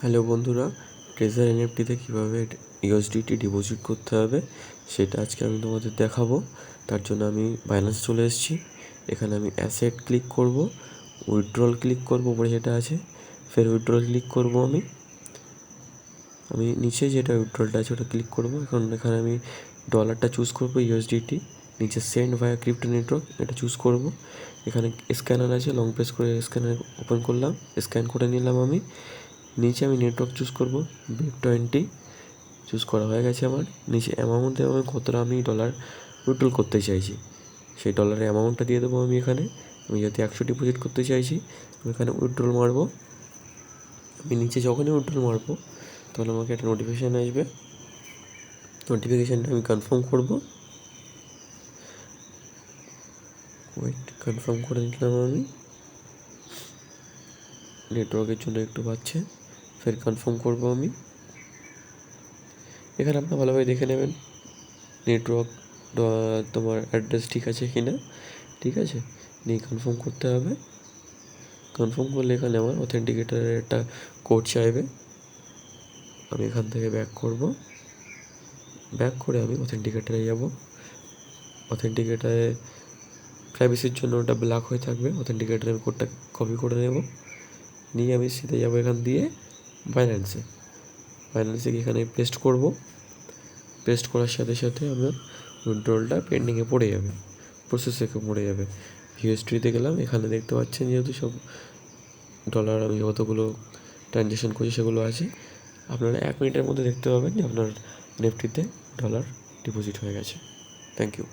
Hello বন্ধুরা, treasure এনএফটিতে কীভাবে USDT deposit করতে হবে সেটা আজকে আমি তোমাদের দেখাবো। তার জন্য আমি বাইন্যান্স চলে এসেছি। এখানে আমি অ্যাসেট ক্লিক করব, উইথড্রল ক্লিক করব, উপরে যেটা আছে, ফের উইথড্রল ক্লিক করব। আমি নিচে যেটা উইথড্রলটা আছে ওটা ক্লিক করব। এখন এখানে আমি ডলারটা চুজ করব, ইউএসডিটি। নিচে সেন্ড ভায়া ক্রিপ্টো নেটওয়ার্ক এটা চুজ করব। এখানে স্ক্যানার আছে, লং প্রেস করে স্ক্যানার ওপেন করলাম, স্ক্যান করে নিলাম। নিচে আমি নেটওয়ার্ক চুজ করব, BEP20 চুজ করা হয়ে গেছে আমার। নিচে অ্যামাউন্ট দেবো, আমি কতটা আমি ডলার উইথড্রল করতে চাইছি সেই ডলারের অ্যামাউন্টটা দিয়ে দেবো আমি এখানে। আমি যদি 100 ডিপোজিট করতে চাইছি আমি এখানে উইথড্রল মারবো। আমি নিচে যখনই উইথড্রল মারবো তখন আমাকে একটা নোটিফিকেশান আসবে। নোটিফিকেশানটা আমি কনফার্ম করব। কনফার্ম করে নিলাম আমি। নেটওয়ার্কের জন্য একটু পাচ্ছে, ফের কনফার্ম করব আমি। এখানে আপনারা ভালোভাবে দেখে নেবেন নেটওয়ার্ক তোমার অ্যাড্রেস ঠিক আছে কি না। ঠিক আছে, নিয়ে কনফার্ম করতে হবে। কনফার্ম করলে এখানে আমার অথেন্টিকেটারের একটা কোড চাইবে। আমি এখান থেকে ব্যাক করব। ব্যাক করে আমি অথেন্টিকেটারে যাব। অথেন্টিকেটারে প্রাইভেসির জন্য ওটা ব্ল্যাক হয়ে থাকবে। অথেন্টিকেটারের কোডটা কপি করে নেব, নিয়ে আমি সিধে যাবো এখান দিয়ে বাইন্যান্সে গিয়ে এখানে পেস্ট করব। পেস্ট করার সাথে সাথে আমার উইথড্রলটা পেন্ডিংয়ে পড়ে যাবে, প্রসেসে পড়ে যাবে। হিস্ট্রিতে গেলাম, এখানে দেখতে পাচ্ছেন যেহেতু সব ডলার আমি কতগুলো ট্রানজ্যাকশন করছি সেগুলো আছে। আপনারা 1 মিনিটের মধ্যে দেখতে পাবেন যে আপনার নেফটিতে ডলার ডিপোজিট হয়ে গেছে। Thank you.